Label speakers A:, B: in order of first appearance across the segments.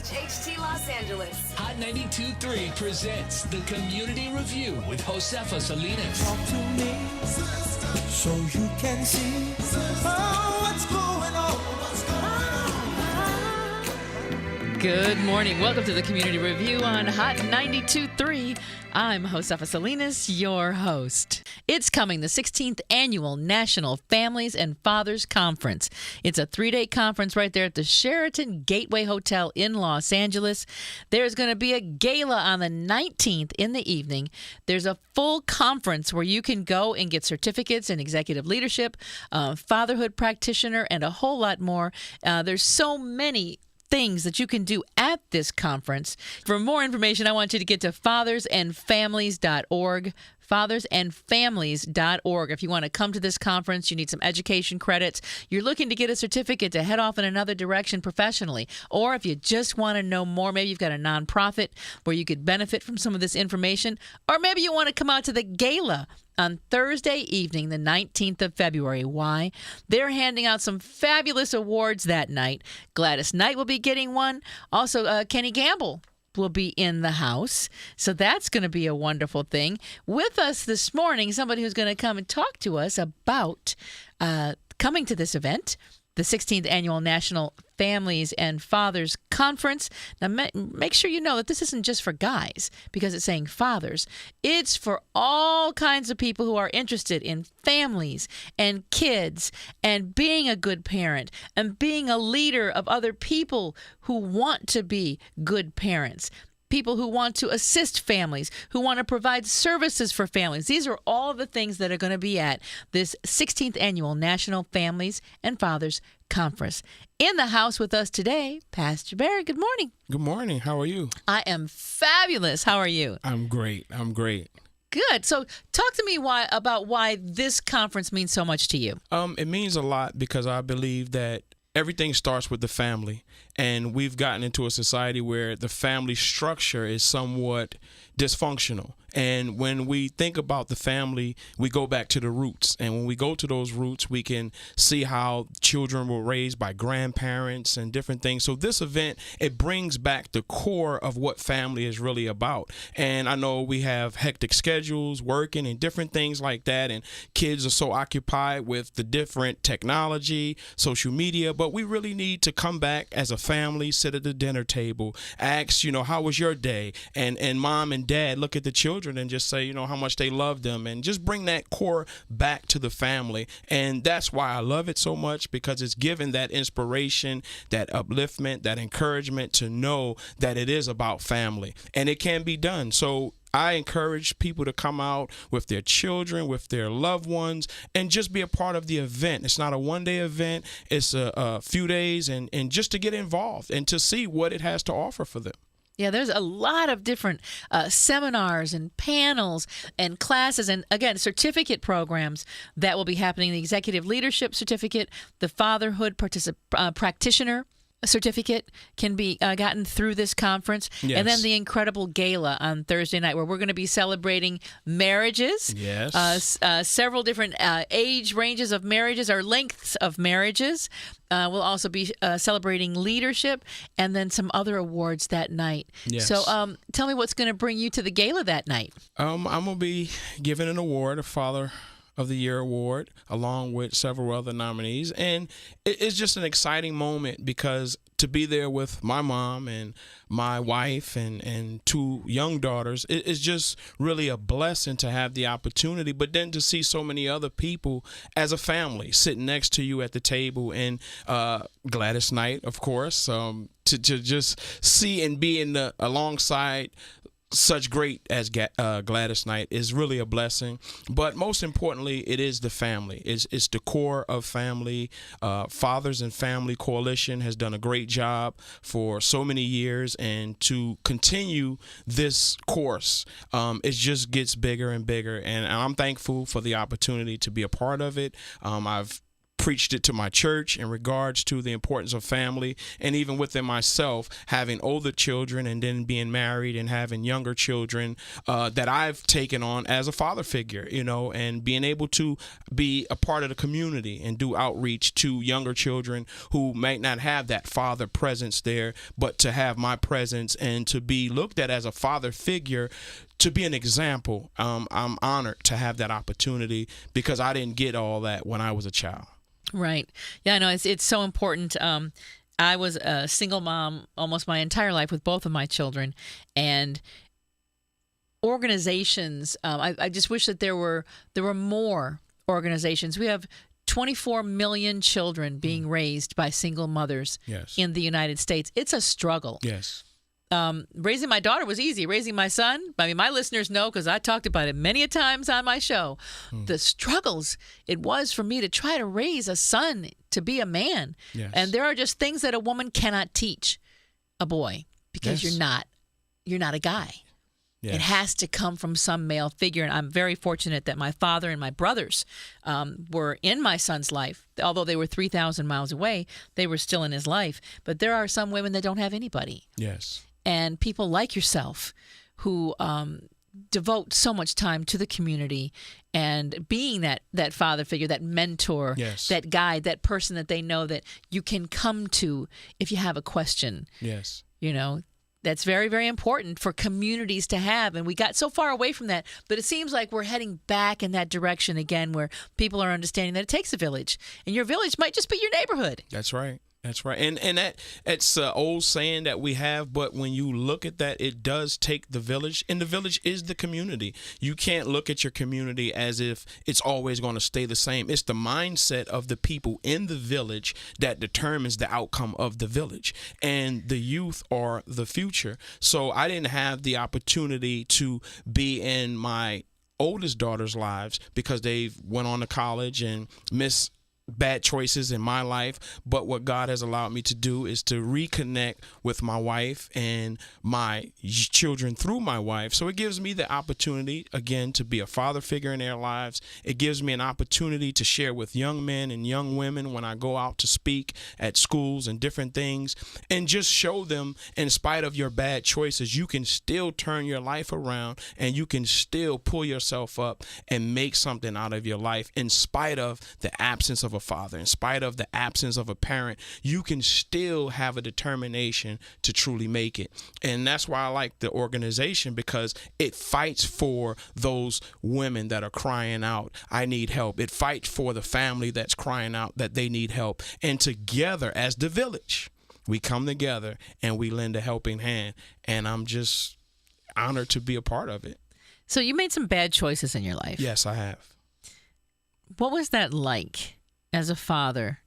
A: WHHT Los Angeles.
B: Hot 92.3 presents the Community Review with Josefa Salinas.
C: Talk to me so you can see what's going on.
D: Good morning. Welcome to the Community Review on Hot 92.3. I'm Josefa Salinas, your host. It's coming, the 16th Annual National Families and Fathers Conference. It's a 3-day conference right there at the Sheraton Gateway Hotel in Los Angeles. There's going to be a gala on the 19th in the evening. There's a full conference where you can go and get certificates in executive leadership, fatherhood practitioner, and a whole lot more. There's so many things that you can do at this conference. For more information, I want you to get to fathersandfamilies.org. fathersandfamilies.org. If you want to come to this conference, you need some education credits, you're looking to get a certificate to head off in another direction professionally, or if you just want to know more, maybe you've got a nonprofit where you could benefit from some of this information, or maybe you want to come out to the gala on Thursday evening, the 19th of February. Why? They're handing out some fabulous awards that night. Gladys Knight will be getting one. Also, Kenny Gamble will be in the house. So that's going to be a wonderful thing. With us this morning, somebody who's going to come and talk to us about coming to this event, the 16th Annual National Families and Fathers Conference. Now, make sure you know that this isn't just for guys because it's saying fathers. It's for all kinds of people who are interested in families and kids and being a good parent and being a leader of other people who want to be good parents. People who want to assist families, who want to provide services for families. These are all the things that are going to be at this 16th Annual National Families and Fathers Conference. In the house with us today, Pastor Barry. Good morning.
E: Good morning. How are you?
D: I am fabulous. How are you?
E: I'm great.
D: Good. So talk to me about why this conference means so much to you.
E: It means a lot because I believe that everything starts with the family, and we've gotten into a society where the family structure is somewhat dysfunctional. And when we think about the family, we go back to the roots. And when we go to those roots, we can see how children were raised by grandparents and different things. So this event, it brings back the core of what family is really about. And I know we have hectic schedules, working and different things like that. And kids are so occupied with the different technology, social media. But we really need to come back as a family, sit at the dinner table, ask, how was your day? And mom and dad look at the children and just say, how much they love them, and just bring that core back to the family. And that's why I love it so much, because it's given that inspiration, that upliftment, that encouragement to know that it is about family and it can be done. So I encourage people to come out with their children, with their loved ones, and just be a part of the event. It's not a one-day event. It's a few days, and just to get involved and to see what it has to offer for them.
D: Yeah, there's a lot of different seminars and panels and classes and, again, certificate programs that will be happening. The Executive Leadership Certificate, the Fatherhood Practitioner Certificate can be gotten through this conference.
E: Yes.
D: And then the incredible gala on Thursday night where we're going to be celebrating marriages.
E: Yes.
D: Several different age ranges of marriages or lengths of marriages. We'll also be celebrating leadership and then some other awards that night.
E: Yes.
D: So tell me what's going to bring you to the gala that night.
E: I'm going to be giving an award, a Father of the Year award, along with several other nominees. And it's just an exciting moment because to be there with my mom and my wife and two young daughters, it's just really a blessing to have the opportunity, but then to see so many other people as a family sitting next to you at the table, and Gladys Knight, of course, to just see and be alongside such great as Gladys Knight is really a blessing. But most importantly, it is the family. It's the core of family. Fathers and Family Coalition has done a great job for so many years, and to continue this course, it just gets bigger and bigger. And I'm thankful for the opportunity to be a part of it. I've preached it to my church in regards to the importance of family, and even within myself, having older children and then being married and having younger children that I've taken on as a father figure, and being able to be a part of the community and do outreach to younger children who might not have that father presence there, but to have my presence and to be looked at as a father figure, to be an example. I'm honored to have that opportunity because I didn't get all that when I was a child.
D: Right. Yeah, I know it's so important. I was a single mom almost my entire life with both of my children, and organizations. I just wish that there were more organizations. We have 24 million children being raised by single mothers in the United States. It's a struggle.
E: Yes.
D: Raising my daughter was easy. Raising my son, my listeners know because I talked about it many a times on my show. The struggles it was for me to try to raise a son to be a man.
E: Yes.
D: And there are just things that a woman cannot teach a boy because you're not a guy. Yes. It has to come from some male figure. And I'm very fortunate that my father and my brothers were in my son's life. Although they were 3,000 miles away, they were still in his life. But there are some women that don't have anybody.
E: Yes.
D: And people like yourself who devote so much time to the community and being that father figure, that mentor, that guide, that person that they know that you can come to if you have a question.
E: Yes.
D: That's very, very important for communities to have. And we got so far away from that, but it seems like we're heading back in that direction again where people are understanding that it takes a village. And your village might just be your neighborhood.
E: That's right. That's right. And it's an old saying that we have, but when you look at that, it does take the village, and the village is the community. You can't look at your community as if it's always going to stay the same. It's the mindset of the people in the village that determines the outcome of the village, and the youth are the future. So I didn't have the opportunity to be in my oldest daughter's lives because they went on to college and missed bad choices in my life, but what God has allowed me to do is to reconnect with my wife and my children through my wife. So it gives me the opportunity again to be a father figure in their lives. It gives me an opportunity to share with young men and young women when I go out to speak at schools and different things, and just show them, in spite of your bad choices, you can still turn your life around and you can still pull yourself up and make something out of your life in spite of the absence of a father, in spite of the absence of a parent. You can still have a determination to truly make it. And that's why I like the organization, because it fights for those women that are crying out, I need help. It fights for the family that's crying out that they need help. And together as the village, we come together and we lend a helping hand. And I'm just honored to be a part of it.
D: So you made some bad choices in your life.
E: Yes, I have.
D: What was that like as a father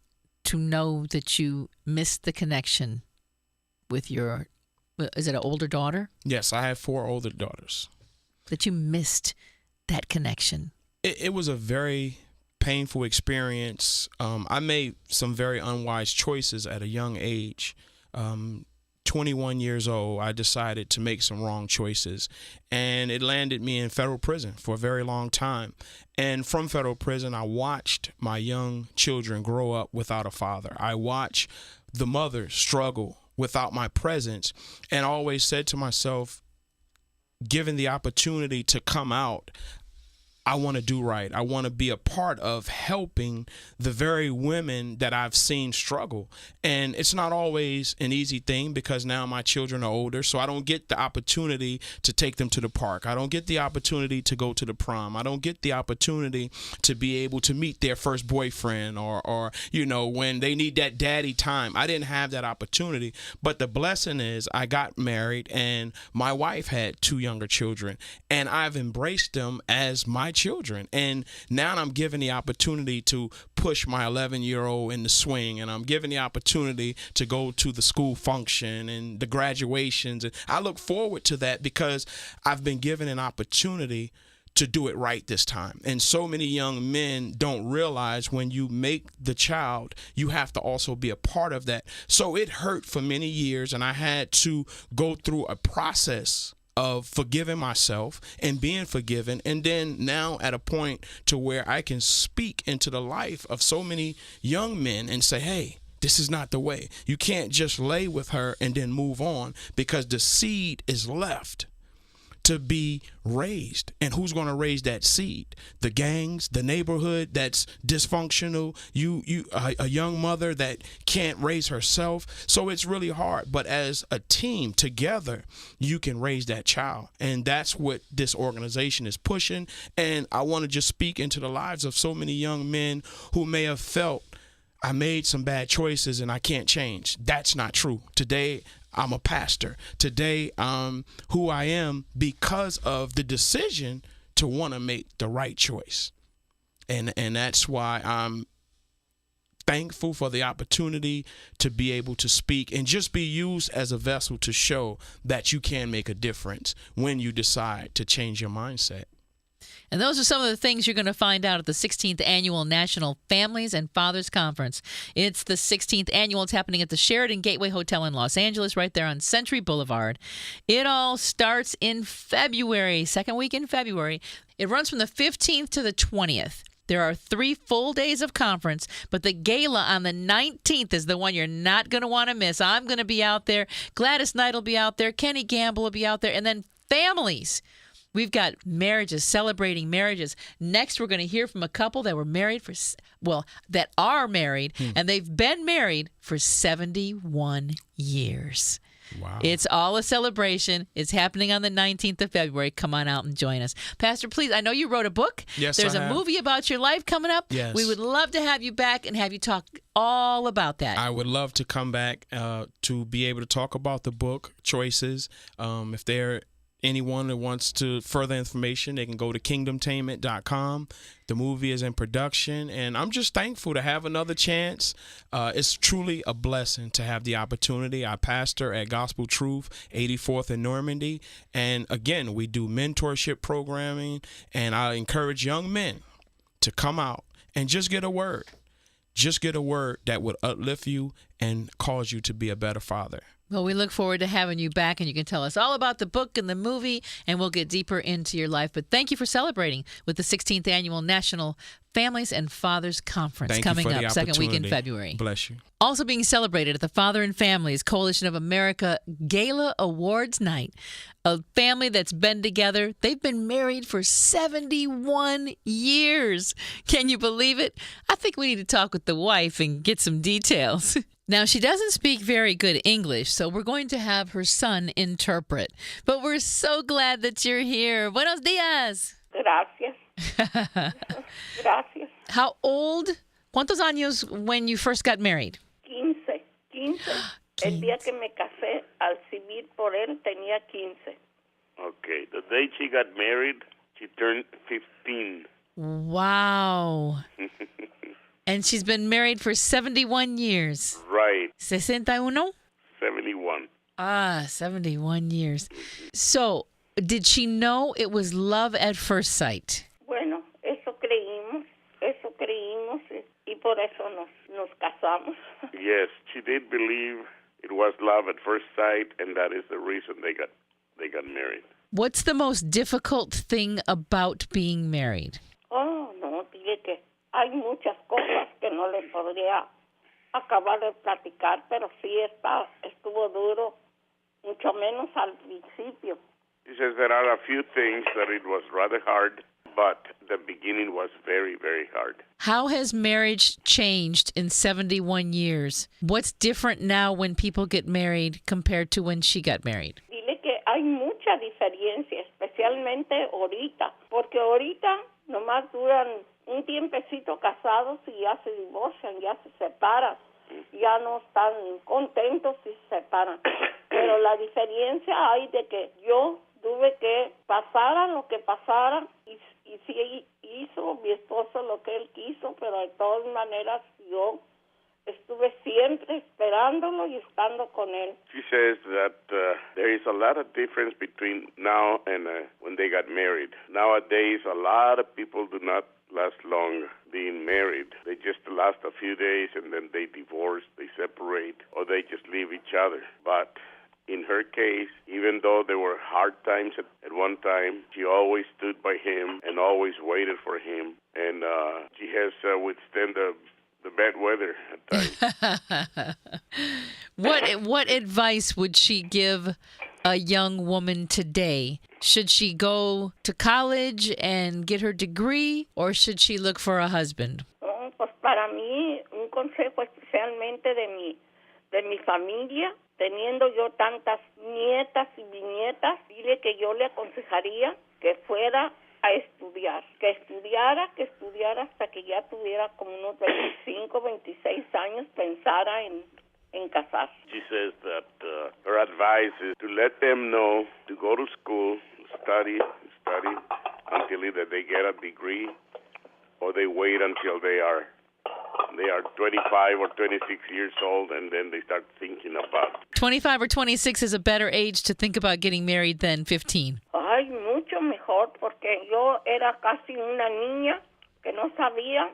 D: to know that you missed the connection with your, is it an older daughter?
E: Yes, I have 4 older daughters.
D: That you missed that connection.
E: It was a very painful experience. I made some very unwise choices at a young age. 21 years old, I decided to make some wrong choices, and it landed me in federal prison for a very long time. And from federal prison, I watched my young children grow up without a father. I watched the mother struggle without my presence, and I always said to myself, given the opportunity to come out, I want to do right. I want to be a part of helping the very women that I've seen struggle. And it's not always an easy thing because now my children are older, so I don't get the opportunity to take them to the park. I don't get the opportunity to go to the prom. I don't get the opportunity to be able to meet their first boyfriend or when they need that daddy time. I didn't have that opportunity. But the blessing is I got married and my wife had 2 younger children, and I've embraced them as my children. And now I'm given the opportunity to push my 11-year-old in the swing, and I'm given the opportunity to go to the school function and the graduations. And I look forward to that because I've been given an opportunity to do it right this time. And so many young men don't realize when you make the child, you have to also be a part of that. So it hurt for many years, and I had to go through a process of forgiving myself and being forgiven, and then now at a point to where I can speak into the life of so many young men and say, hey, this is not the way. You can't just lay with her and then move on, because the seed is left to be raised. And who's going to raise that seed? The gangs, the neighborhood that's dysfunctional, a young mother that can't raise herself. So it's really hard. But as a team together, you can raise that child. And that's what this organization is pushing. And I want to just speak into the lives of so many young men who may have felt, I made some bad choices and I can't change. That's not true. Today, I'm a pastor. Today, I'm who I am because of the decision to want to make the right choice. And that's why I'm thankful for the opportunity to be able to speak and just be used as a vessel to show that you can make a difference when you decide to change your mindset.
D: And those are some of the things you're going to find out at the 16th Annual National Families and Fathers Conference. It's the 16th Annual. It's happening at the Sheraton Gateway Hotel in Los Angeles, right there on Century Boulevard. It all starts in February, second week in February. It runs from the 15th to the 20th. There are 3 full days of conference, but the gala on the 19th is the one you're not going to want to miss. I'm going to be out there. Gladys Knight will be out there. Kenny Gamble will be out there. And then families. We've got marriages, celebrating marriages. Next, we're going to hear from a couple that were married that are married, and they've been married for 71 years.
E: Wow.
D: It's all a celebration. It's happening on the 19th of February. Come on out and join us. Pastor, please, I know you wrote a book.
E: Yes,
D: There's
E: I have.
D: a movie about your life coming up.
E: Yes.
D: We would love to have you back and have you talk all about that.
E: I would love to come back to be able to talk about the book, Choices. If anyone that wants to further information, they can go to kingdomtainment.com. The movie is in production, and I'm just thankful to have another chance. It's truly a blessing to have the opportunity. I pastor at Gospel Truth, 84th and Normandy, and again, we do mentorship programming, and I encourage young men to come out and just get a word. Just get a word that would uplift you and cause you to be a better father.
D: Well, we look forward to having you back, and you can tell us all about the book and the movie, and we'll get deeper into your life. But thank you for celebrating with the 16th Annual National Families and Fathers Conference coming up second week in February.
E: Bless you.
D: Also being celebrated at the Father and Families Coalition of America Gala Awards Night. A family that's been together. They've been married for 71 years. Can you believe it? I think we need to talk with the wife and get some details. Now, she doesn't speak very good English, so we're going to have her son interpret. But we're so glad that you're here. Buenos dias.
F: Gracias. Gracias.
D: How old? ¿Cuántos años when you first got married?
F: 15. El día que me casé, al civil por él, tenía 15.
G: Okay. The day she got married, she turned 15.
D: Wow. And she's been married for 71 years.
G: Right.
D: 61?
G: 71.
D: 71 years. So, did she know it was love at first sight?
F: Bueno, eso creímos, y por eso nos casamos.
G: Yes, she did believe it was love at first sight, and that is the reason they got married.
D: What's the most difficult thing about being married?
F: Oh, no, dile que hay muchas cosas que no le podría acabar de platicar, pero sí estuvo duro, mucho menos al principio.
G: She says there are a few things that it was rather hard, but the beginning was very, very hard.
D: How has marriage changed in 71 years? What's different now when people get married compared to when she got married?
F: Dile que hay mucha diferencia, especialmente ahorita, porque ahorita nomás duran un tiempecito casados y ya se divorcian, ya se separan, ya no están contentos y se separan. Pero la diferencia hay de que yo tuve que pasara lo que pasara y sí hizo mi esposo lo que él quiso, pero de todas maneras yo estuve siempre esperándolo y estando con él.
G: She says that there is a lot of difference between now and when they got married. Nowadays, a lot of people do not last long being married. They just last a few days and then they divorce, they separate, or they just leave each other. But in her case, even though there were hard times at one time, she always stood by him and always waited for him. And she has withstood the bad weather at times.
D: What advice would she give a young woman today? Should she go to college and get her degree, or should she look for a husband?
F: Pues para mí, un consejo especialmente de mi familia, teniendo yo tantas nietas y bisnietas, dile que yo le aconsejaría que fuera a estudiar, que estudiara hasta que ya tuviera como unos 25, 26 años, pensara en casar.
G: She says that her advice is to let them know to go to school, study until either they get a degree or they wait until they are 25 or 26 years old, and then they start thinking about.
D: 25 or 26 is a better age to think about getting married than 15.
F: Ay, mucho mejor, porque yo era casi una niña que no sabía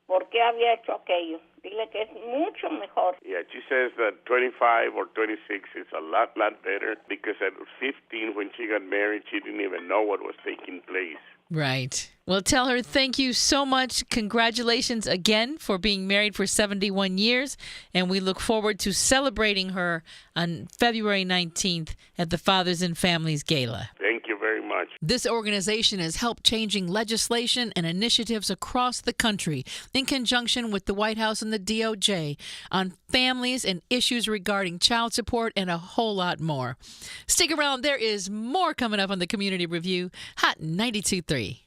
F: por qué había hecho aquello. Dile que es mucho mejor.
G: Yeah, she says that 25 or 26 is a lot better, because at 15, when she got married, she didn't even know what was taking place.
D: Right. Well, tell her thank you so much. Congratulations again for being married for 71 years. And we look forward to celebrating her on February 19th at the Fathers and Families Gala.
G: Thank you very much.
D: This organization has helped changing legislation and initiatives across the country in conjunction with the White House and the DOJ on families and issues regarding child support and a whole lot more. Stick around. There is more coming up on the Community Review, Hot 92.3.